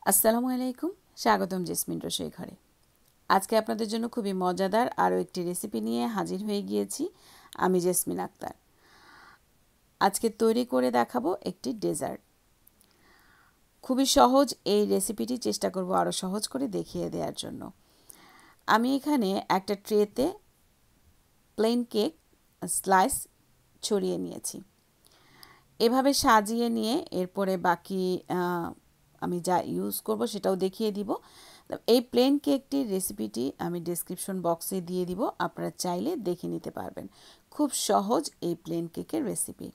আসসালামু আলাইকুম, স্বাগতম জেসমিন রসোই ঘরে। আজকে আপনাদের জন্য খুবই মজাদার আরও একটি রেসিপি নিয়ে হাজির হয়ে গিয়েছি। আমি জেসমিন আক্তার। আজকে তৈরি করে দেখাবো একটি ডেজার্ট। খুবই সহজ এই রেসিপিটি চেষ্টা করব আরও সহজ করে দেখিয়ে দেওয়ার জন্য। আমি এখানে একটা ট্রেতে প্লেন কেক স্লাইস ছড়িয়ে নিয়েছি। এভাবে সাজিয়ে নিয়ে এরপরে বাকি আমি যা ইউজ করব সেটাও দেখিয়ে দিব। এই প্লেন কেকটির রেসিপিটি আমি ডেসক্রিপশন বক্সে দিয়ে দিব, আপনারা চাইলে দেখে নিতে পারবেন। খুব সহজ এই প্লেন কেকের রেসিপি।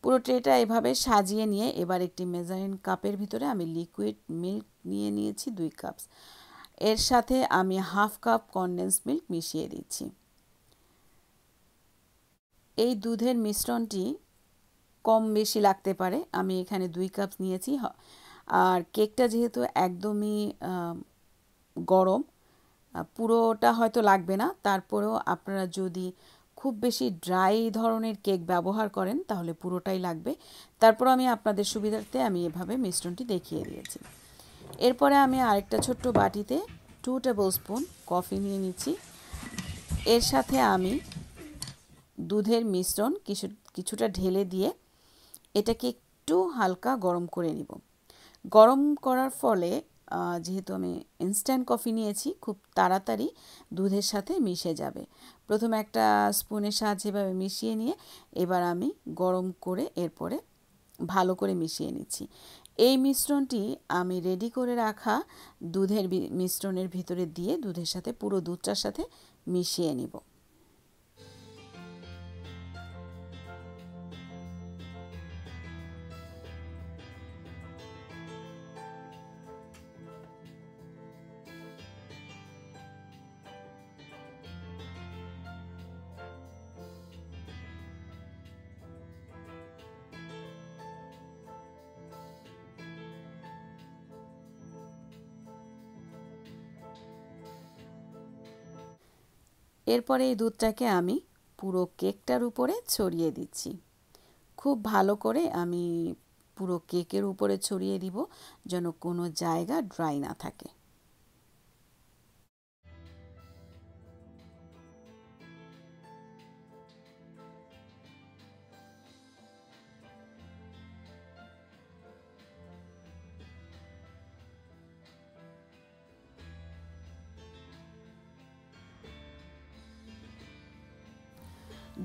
পুরো ট্রেটা এভাবে সাজিয়ে নিয়ে এবার একটি মেজারিং কাপের ভিতরে আমি লিকুইড মিল্ক নিয়ে নিয়েছি 2 কাপ। এর সাথে আমি 1/2 কাপ কনডেন্সড মিল্ক মিশিয়ে দিচ্ছি। এই দুধের মিশ্রণটি কম বেশি লাগতে পারে, আমি এখানে 2 কাপ নিয়েছি। আর কেকটা যেহেতু একদমই গরম, পুরোটা হয়তো লাগবে না, তারপরেও আপনারা যদি খুব বেশি ড্রাই ধরনের কেক ব্যবহার করেন তাহলে পুরোটাই লাগবে। তারপর আমি আপনাদের সুবিধার্থে আমি এভাবে মিশ্রণটি দেখিয়ে দিয়েছি। এরপরে আমি আরেকটা ছোট্ট বাটিতে 2 টেবিল স্পুন কফি নিয়ে নিচ্ছি। এর সাথে আমি দুধের মিশ্রণ কিছুটা ঢেলে দিয়ে এটাকে একটু হালকা গরম করে নিব। গরম করার ফলে যেহেতু আমি ইনস্ট্যান্ট কফি নিয়েছি, খুব তাড়াতাড়ি দুধের সাথে মিশে যাবে। প্রথমে একটা স্পুনের সাহায্যে এভাবে মিশিয়ে নিয়ে এবার আমি গরম করে এরপরে ভালো করে মিশিয়ে নিচ্ছি। এই মিশ্রণটি আমি রেডি করে রাখা দুধের মিশ্রণের ভিতরে দিয়ে দুধের সাথে পুরো দুধটার সাথে মিশিয়ে নিব। এরপরে এই দুধটাকে আমি পুরো কেকটার উপরে ছড়িয়ে দিচ্ছি। খুব ভালো করে আমি পুরো কেকের উপরে ছড়িয়ে দিব যেন কোনো জায়গা ড্রাই না থাকে।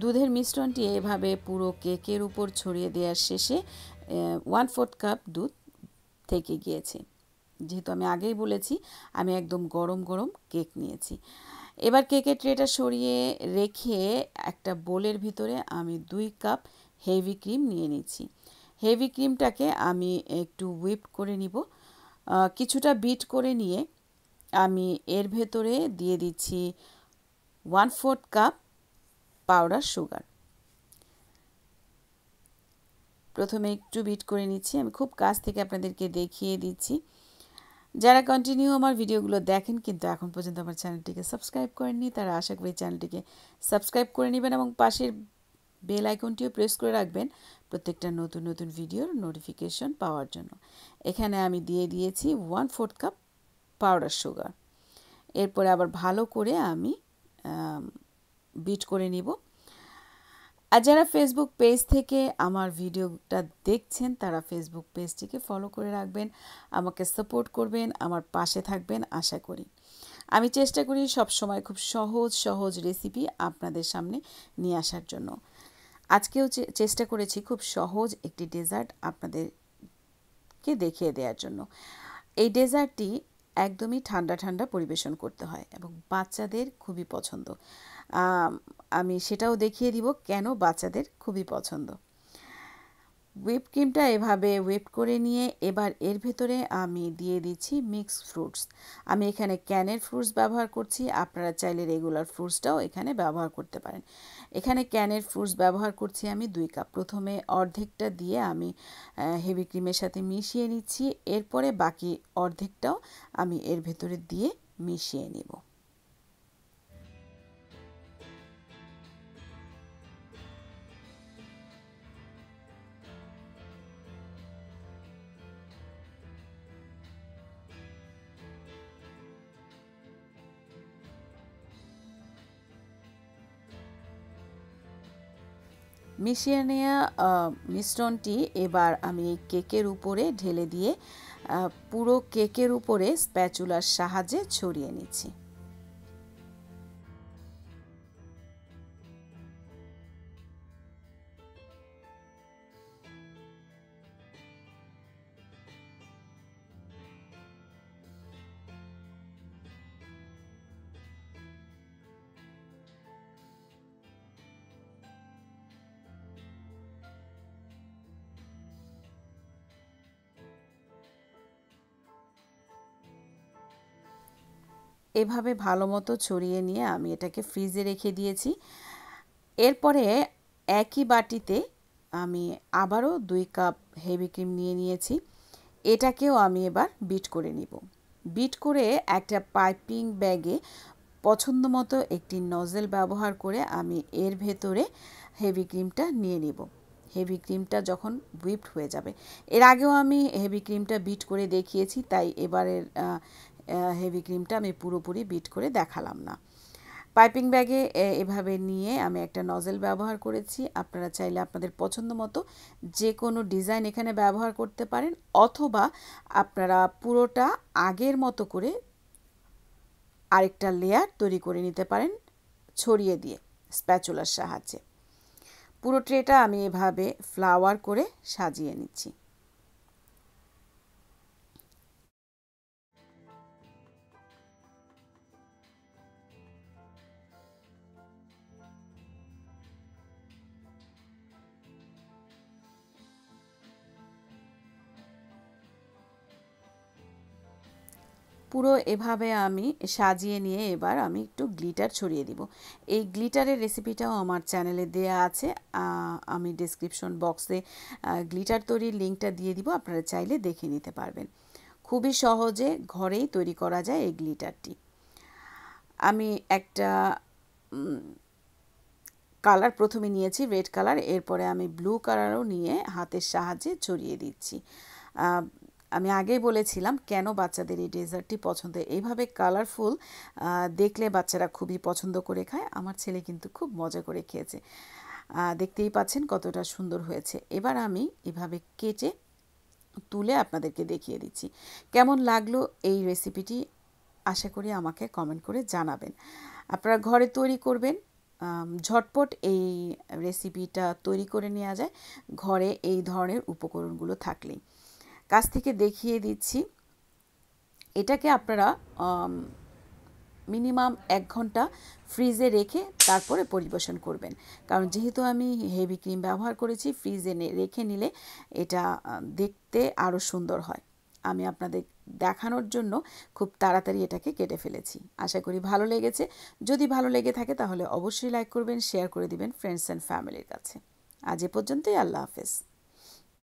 দুধের মিশ্রণটি এভাবে পুরো কেকের উপর ছড়িয়ে দেওয়ার শেষে 1/4 কাপ দুধ থেকে গিয়েছে। যেহেতু আমি আগেই বলেছি আমি একদম গরম গরম কেক নিয়েছি। এবার কেকের ট্রেটা সরিয়ে রেখে একটা বোলের ভিতরে আমি 2 কাপ হেভি ক্রিম নিয়ে নিচ্ছি। হেভি ক্রিমটাকে আমি একটু হুইপ করে নিব। কিছুটা বিট করে নিয়ে আমি এর ভেতরে দিয়ে দিচ্ছি 1/4 কাপ পাউডার সুগার। প্রথমে একটু বিট করে নিচ্ছি, আমি খুব কাছ থেকে আপনাদেরকে দেখিয়ে দিচ্ছি। যারা কন্টিনিউ আমার ভিডিওগুলো দেখেন কিন্তু এখন পর্যন্ত আমার চ্যানেলটিকে সাবস্ক্রাইব করেননি, তারা আশা করি চ্যানেলটিকে সাবস্ক্রাইব করে নেবেন এবং পাশের বেল আইকনটিও প্রেস করে রাখবেন প্রত্যেকটা নতুন নতুন ভিডিওর নোটিফিকেশন পাওয়ার জন্য। এখানে আমি দিয়ে দিয়েছি 1/4 কাপ পাউডার সুগার। এরপরে আবার ভালো করে আমি বিট করে নিব। আর যারা ফেসবুক পেজ থেকে আমার ভিডিওটা দেখছেন তারা ফেসবুক পেজটিকে ফলো করে রাখবেন, আমাকে সাপোর্ট করবেন, আমার পাশে থাকবেন আশা করি। আমি চেষ্টা করি সব সময় খুব সহজ সহজ রেসিপি আপনাদের সামনে নিয়ে আসার জন্য। আজকেও চেষ্টা করেছি খুব সহজ একটি ডেজার্ট আপনাদেরকে দেখিয়ে দেওয়ার জন্য। এই ডেজার্টটি একদমই ঠান্ডা ঠান্ডা পরিবেশন করতে হয় এবং বাচ্চাদের খুবই পছন্দ। আমি সেটাও দেখিয়ে দিব কেন বাচ্চাদের খুবই পছন্দ। হুইপ ক্রিমটা এভাবে হুইপ করে নিয়ে এবার এর ভেতরে আমি দিয়ে দিচ্ছি মিক্স ফ্রুটস। আমি এখানে ক্যানের ফ্রুটস ব্যবহার করছি, আপনারা চাইলে রেগুলার ফ্রুটসটাও এখানে ব্যবহার করতে পারেন। এখানে ক্যানের ফ্রুটস ব্যবহার করছি আমি 2 কাপ। প্রথমে অর্ধেকটা দিয়ে আমি হেভি ক্রিমের সাথে মিশিয়ে নিচ্ছি, এরপরে বাকি অর্ধেকটাও আমি এর ভেতরে দিয়ে মিশিয়ে নেব। মিশিয়ে নেওয়া মিশ্রণটি এবার আমি এই কেকের উপরে ঢেলে দিয়ে পুরো কেকের উপরে স্প্যাচুলার সাহায্যে ছড়িয়ে নিচ্ছি। এভাবে ভালো মতো ছড়িয়ে নিয়ে আমি এটাকে ফ্রিজে রেখে দিয়েছি। এরপরে একই বাটিতে আমি আবারও 2 কাপ হেভি ক্রিম নিয়ে নিয়েছি। এটাকেও আমি এবার বিট করে নিব। বিট করে একটা পাইপিং ব্যাগে পছন্দ মতো একটি নজেল ব্যবহার করে আমি এর ভেতরে হেভি ক্রিমটা নিয়ে নিব। হেভি ক্রিমটা যখন হুইপড হয়ে যাবে, এর আগেও আমি হেভি ক্রিমটা বিট করে দেখিয়েছি, তাই এবারের হেভি ক্রিমটা আমি পুরোপুরি বিট করে দেখালাম না। পাইপিং ব্যাগে এভাবে নিয়ে আমি একটা নজেল ব্যবহার করেছি। আপনারা চাইলে আপনাদের পছন্দ মতো যে কোনো ডিজাইন এখানে ব্যবহার করতে পারেন, অথবা আপনারা পুরোটা আগের মতো করে আরেকটা লেয়ার তৈরি করে নিতে পারেন ছড়িয়ে দিয়ে স্প্যাচুলার সাহায্যে। পুরো ট্রেটা আমি এভাবে ফ্লাওয়ার করে সাজিয়ে নিচ্ছি। পুরো এভাবে আমি সাজিয়ে নিয়ে এবার আমি একটু গ্লিটার ছড়িয়ে দিব। এই গ্লিটারের রেসিপিটাও আমার চ্যানেলে দেয়া আছে, আমি ডেসক্রিপশন বক্সে গ্লিটার তৈরির লিঙ্কটা দিয়ে দিব, আপনারা চাইলে দেখে নিতে পারবেন। খুবই সহজে ঘরেই তৈরি করা যায় এই গ্লিটারটি। আমি একটা কালার প্রথমে নিয়েছি রেড কালার, এরপরে আমি ব্লু কালারও নিয়ে হাতের সাহায্যে ছড়িয়ে দিচ্ছি। আমি আগেই বলেছিলাম কেন বাচ্চাদের এই ডেজার্টটি পছন্দ। এইভাবে কালারফুল দেখলে বাচ্চারা খুবই পছন্দ করে খায়। আমার ছেলে কিন্তু খুব মজা করে খেয়েছে। দেখতেই পাচ্ছেন কতটা সুন্দর হয়েছে। এবার আমি এভাবে কেটে তুলে আপনাদেরকে দেখিয়ে দিচ্ছি। কেমন লাগলো এই রেসিপিটি আশা করি আমাকে কমেন্ট করে জানাবেন। আপনারা ঘরে তৈরি করবেন, ঝটপট এই রেসিপিটা তৈরি করে নেওয়া যায় ঘরে এই ধরনের উপকরণগুলো থাকলেই। কাছ থেকে দেখিয়ে দিচ্ছি। এটাকে আপনারা মিনিমাম 1 ঘন্টা ফ্রিজে রেখে তারপরে পরিবেশন করবেন, কারণ যেহেতু আমি হেভি ক্রিম ব্যবহার করেছি, ফ্রিজে রেখে নিলে এটা দেখতে আরও সুন্দর হয়। আমি আপনাদের দেখানোর জন্য খুব তাড়াতাড়ি এটাকে কেটে ফেলেছি। আশা করি ভালো লেগেছে। যদি ভালো লেগে থাকে তাহলে অবশ্যই লাইক করবেন, শেয়ার করে দিবেন ফ্রেন্ডস অ্যান্ড ফ্যামিলির কাছে। আজ এ পর্যন্তই। আল্লাহ হাফেজ।